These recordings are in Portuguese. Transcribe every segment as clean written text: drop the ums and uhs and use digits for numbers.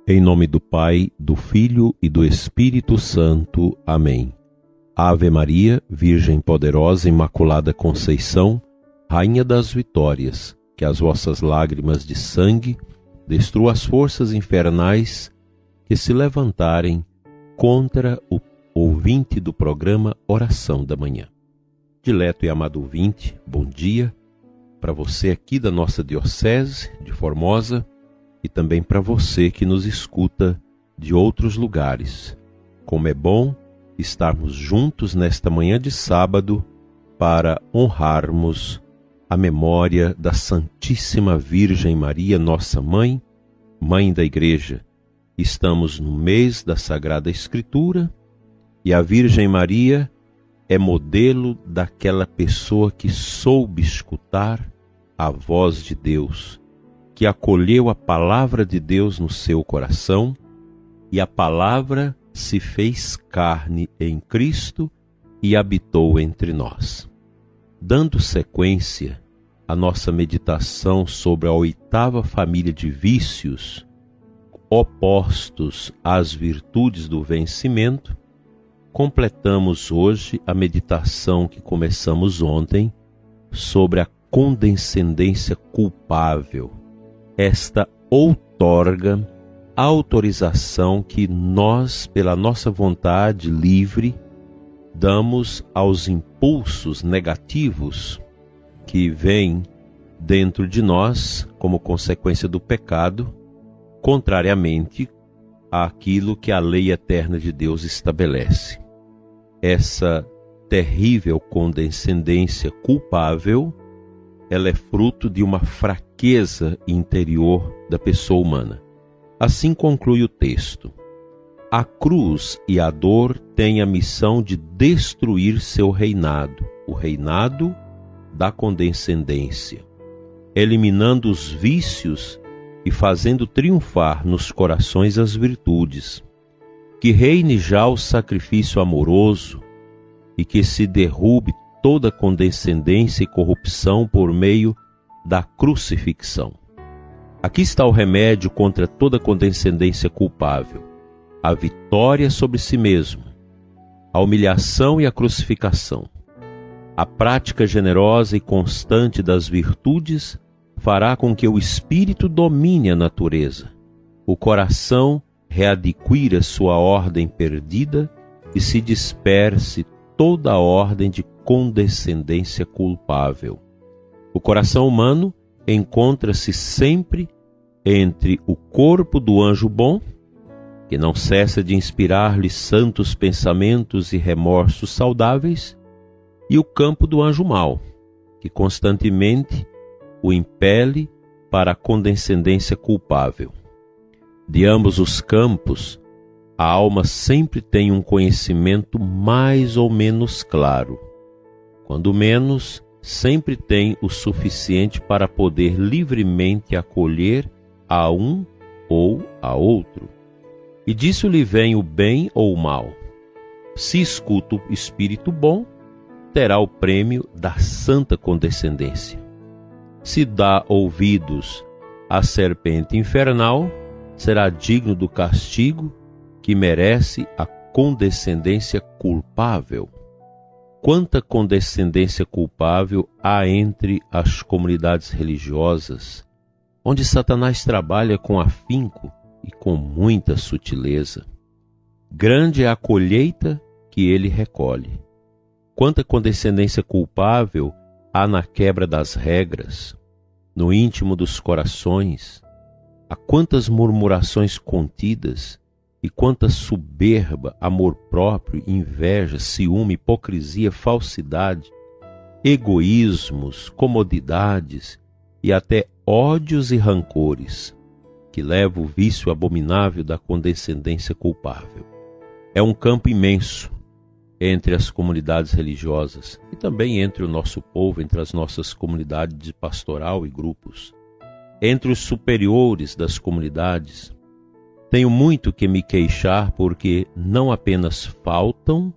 Em nome do Pai, do Filho e do Espírito Santo. Amém. Ave Maria, Virgem poderosa, Imaculada Conceição, Rainha das Vitórias, que as vossas lágrimas de sangue destruam as forças infernais que se levantarem contra o ouvinte do programa Oração da Manhã. Dileto e amado ouvinte, bom dia para você aqui da nossa Diocese de Formosa e também para você que nos escuta de outros lugares. Como é bom estarmos juntos nesta manhã de sábado para honrarmos a memória da Santíssima Virgem Maria, nossa Mãe, Mãe da Igreja. Estamos no mês da Sagrada Escritura e a Virgem Maria é modelo daquela pessoa que soube escutar a voz de Deus, que acolheu a palavra de Deus no seu coração, e a palavra se fez carne em Cristo e habitou entre nós. Dando sequência à nossa meditação sobre a oitava família de vícios opostos às virtudes do vencimento, completamos hoje a meditação que começamos ontem sobre a condescendência culpável. Esta outorga a autorização que nós, pela nossa vontade livre, damos aos impulsos negativos que vêm dentro de nós como consequência do pecado, contrariamente àquilo que a lei eterna de Deus estabelece. Essa terrível condescendência culpável, ela é fruto de uma fraqueza interior da pessoa humana. Assim conclui o texto. A cruz e a dor têm a missão de destruir seu reinado, o reinado da condescendência, eliminando os vícios e fazendo triunfar nos corações as virtudes. Que reine já o sacrifício amoroso e que se derrube toda condescendência e corrupção por meio da crucifixão. Aqui está o remédio contra toda condescendência culpável: a vitória sobre si mesmo, a humilhação e a crucificação. A prática generosa e constante das virtudes fará com que o espírito domine a natureza, o coração readquira sua ordem perdida e se disperse toda a ordem de condescendência culpável. O coração humano encontra-se sempre entre o corpo do anjo bom, que não cessa de inspirar-lhe santos pensamentos e remorsos saudáveis, e o campo do anjo mau, que constantemente o impele para a condescendência culpável. De ambos os campos, a alma sempre tem um conhecimento mais ou menos claro. Quando menos, sempre tem o suficiente para poder livremente acolher a um ou a outro. E disso lhe vem o bem ou o mal. Se escuta o espírito bom, terá o prêmio da santa condescendência. Se dá ouvidos à serpente infernal, será digno do castigo que merece a condescendência culpável. Quanta condescendência culpável há entre as comunidades religiosas, onde Satanás trabalha com afinco e com muita sutileza. Grande é a colheita que ele recolhe. Quanta condescendência culpável há na quebra das regras, no íntimo dos corações. Há quantas murmurações contidas e quanta soberba, amor próprio, inveja, ciúme, hipocrisia, falsidade, egoísmos, comodidades e até ódios e rancores, que leva o vício abominável da condescendência culpável. É um campo imenso entre as comunidades religiosas e também entre o nosso povo, entre as nossas comunidades de pastoral e grupos. Entre os superiores das comunidades, tenho muito que me queixar porque não apenas faltam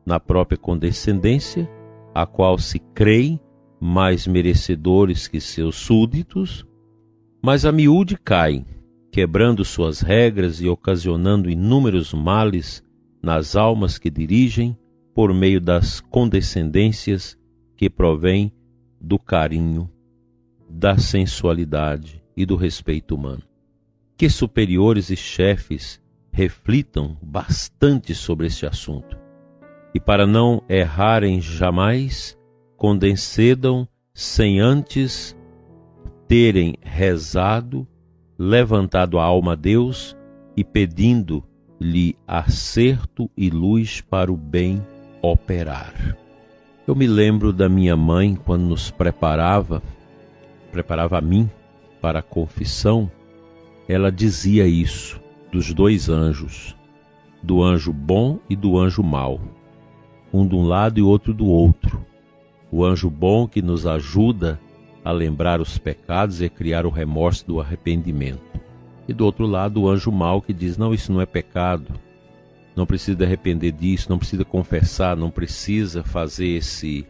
na própria condescendência, a qual se creem mais merecedores que seus súditos, mas a miúde caem quebrando suas regras e ocasionando inúmeros males nas almas que dirigem por meio das condescendências que provêm do carinho, da sensualidade e do respeito humano. Que superiores e chefes reflitam bastante sobre este assunto e, para não errarem jamais, condescendam sem antes terem rezado, levantado a alma a Deus e pedindo-lhe acerto e luz para o bem operar. Eu me lembro da minha mãe quando nos preparava a mim para a confissão. Ela dizia isso dos dois anjos, do anjo bom e do anjo mau, um de um lado e outro do outro. O anjo bom que nos ajuda a lembrar os pecados e a criar o remorso do arrependimento. E do outro lado o anjo mau que diz, não, isso não é pecado, não precisa arrepender disso, não precisa confessar, não precisa fazer esse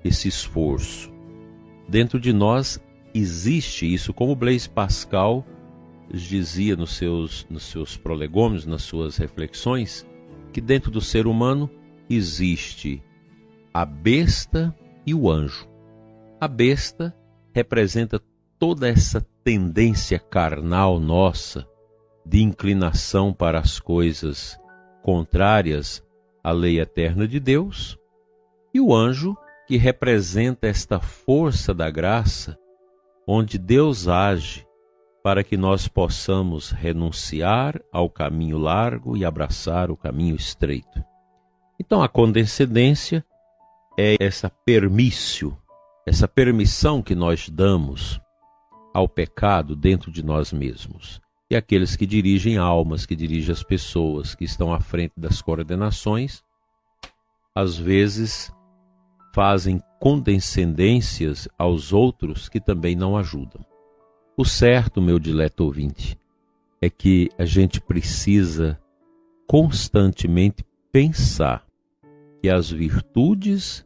esforço. Dentro de nós existe isso, como Blaise Pascal dizia nos seus prolegômenos, nas suas reflexões, que dentro do ser humano existe a besta e o anjo. A besta representa toda essa tendência carnal nossa, de inclinação para as coisas contrárias à lei eterna de Deus, e o anjo, que representa esta força da graça, onde Deus age para que nós possamos renunciar ao caminho largo e abraçar o caminho estreito. Então a condescendência é essa permissão que nós damos ao pecado dentro de nós mesmos. E aqueles que dirigem almas, que dirigem as pessoas, que estão à frente das coordenações, às vezes fazem condescendências aos outros que também não ajudam. O certo, meu dileto ouvinte, é que a gente precisa constantemente pensar que as virtudes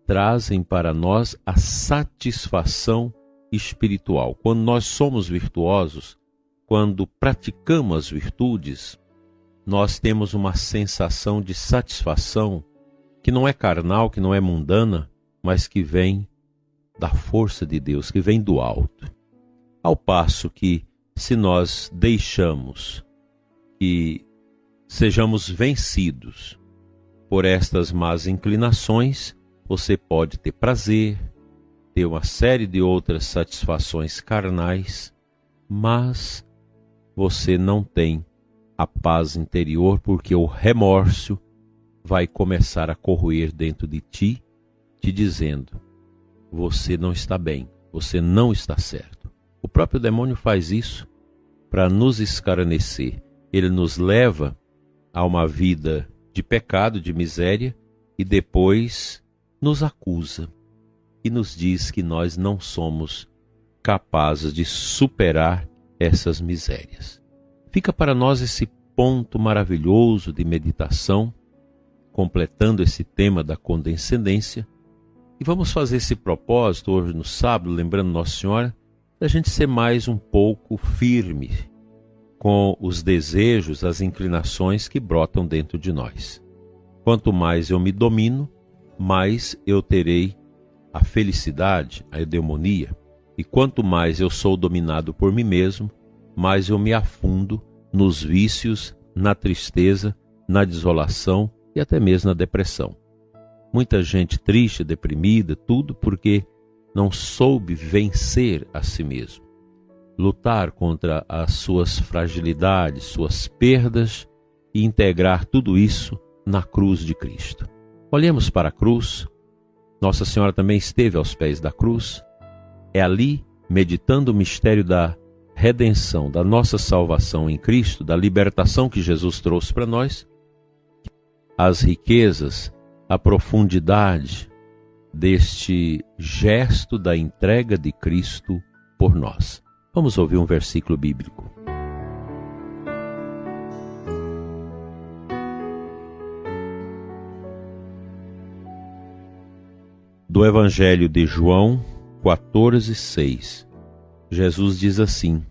trazem para nós a satisfação espiritual. Quando nós somos virtuosos, quando praticamos as virtudes, nós temos uma sensação de satisfação que não é carnal, que não é mundana, mas que vem da força de Deus, que vem do alto. Ao passo que, se nós deixamos que sejamos vencidos por estas más inclinações, você pode ter prazer, ter uma série de outras satisfações carnais, mas você não tem a paz interior, porque o remorso vai começar a corroer dentro de ti, te dizendo, você não está bem, você não está certo. O próprio demônio faz isso para nos escarnecer. Ele nos leva a uma vida de pecado, de miséria, e depois nos acusa e nos diz que nós não somos capazes de superar essas misérias. Fica para nós esse ponto maravilhoso de meditação, completando esse tema da condescendência, e vamos fazer esse propósito hoje no sábado, lembrando Nossa Senhora, da gente ser mais um pouco firme com os desejos, as inclinações que brotam dentro de nós. Quanto mais eu me domino, mais eu terei a felicidade, a eudemonia. E quanto mais eu sou dominado por mim mesmo, mais eu me afundo nos vícios, na tristeza, na desolação e até mesmo na depressão. Muita gente triste, deprimida, tudo porque não soube vencer a si mesmo. Lutar contra as suas fragilidades, suas perdas e integrar tudo isso na cruz de Cristo. Olhemos para a cruz. Nossa Senhora também esteve aos pés da cruz. É ali, meditando o mistério da redenção, da nossa salvação em Cristo, da libertação que Jesus trouxe para nós, as riquezas, a profundidade deste gesto da entrega de Cristo por nós. Vamos ouvir um versículo bíblico. Do Evangelho de João 14:6. Jesus diz assim: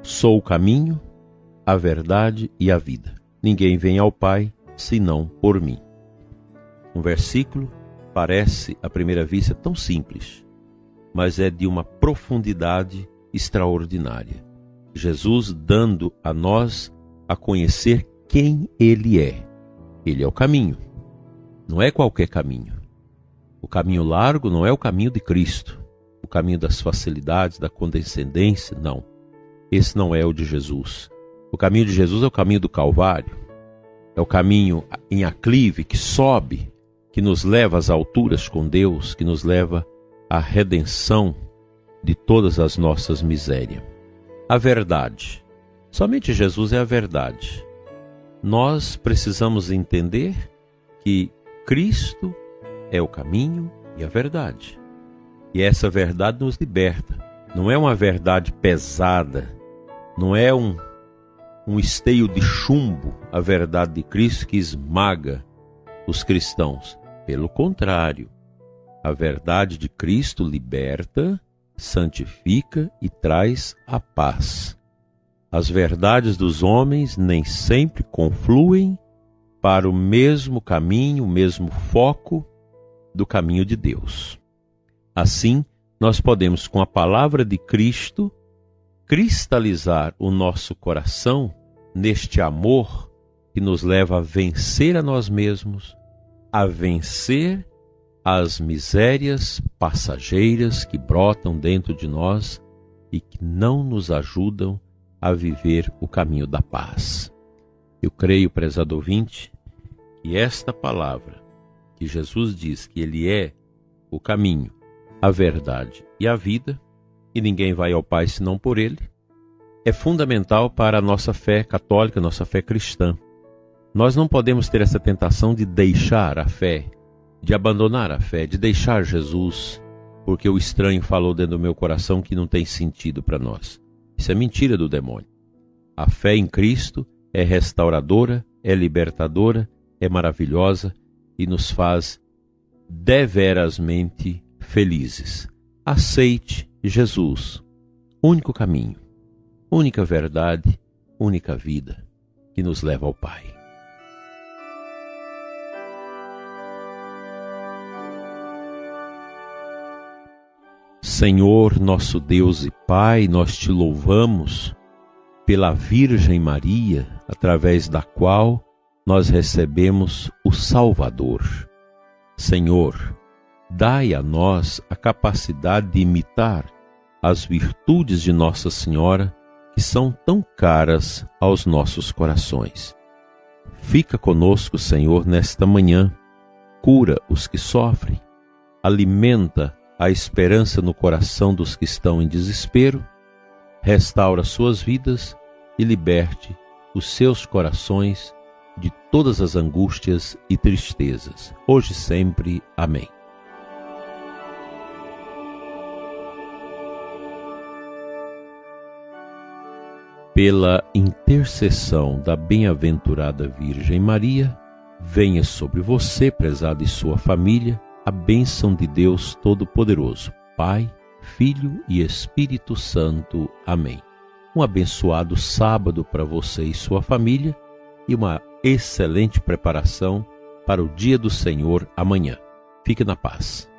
Sou o caminho, a verdade e a vida. Ninguém vem ao Pai senão por mim. Um versículo parece, à primeira vista, tão simples, mas é de uma profundidade extraordinária. Jesus dando a nós a conhecer quem Ele é. Ele é o caminho. Não é qualquer caminho. O caminho largo não é o caminho de Cristo. O caminho das facilidades, da condescendência, não. Esse não é o de Jesus. O caminho de Jesus é o caminho do Calvário. É o caminho em aclive que sobe, que nos leva às alturas com Deus, que nos leva à redenção de todas as nossas misérias. A verdade. Somente Jesus é a verdade. Nós precisamos entender que Cristo é o caminho e a verdade. E essa verdade nos liberta. Não é uma verdade pesada, não é um esteio de chumbo, a verdade de Cristo que esmaga os cristãos. Pelo contrário, a verdade de Cristo liberta, santifica e traz a paz. As verdades dos homens nem sempre confluem para o mesmo caminho, o mesmo foco do caminho de Deus. Assim, nós podemos, com a palavra de Cristo, cristalizar o nosso coração neste amor que nos leva a vencer a nós mesmos, a vencer as misérias passageiras que brotam dentro de nós e que não nos ajudam a viver o caminho da paz. Eu creio, prezado ouvinte, que esta palavra, que Jesus diz que Ele é o caminho, a verdade e a vida, e ninguém vai ao Pai senão por Ele, é fundamental para a nossa fé católica, nossa fé cristã. Nós não podemos ter essa tentação de deixar a fé, de abandonar a fé, de deixar Jesus, porque o estranho falou dentro do meu coração que não tem sentido para nós. Isso é mentira do demônio. A fé em Cristo é restauradora, é libertadora, é maravilhosa e nos faz deverasmente felizes. Aceite Jesus, único caminho, única verdade, única vida que nos leva ao Pai. Senhor, nosso Deus e Pai, nós te louvamos pela Virgem Maria, através da qual nós recebemos o Salvador. Senhor, dai a nós a capacidade de imitar as virtudes de Nossa Senhora, que são tão caras aos nossos corações. Fica conosco, Senhor, nesta manhã. Cura os que sofrem, alimenta a esperança no coração dos que estão em desespero, restaura suas vidas e liberte os seus corações de todas as angústias e tristezas, hoje e sempre. Amém. Pela intercessão da bem-aventurada Virgem Maria, venha sobre você, prezado, e sua família, a bênção de Deus Todo-Poderoso, Pai, Filho e Espírito Santo. Amém. Um abençoado sábado para você e sua família e uma excelente preparação para o dia do Senhor amanhã. Fique na paz.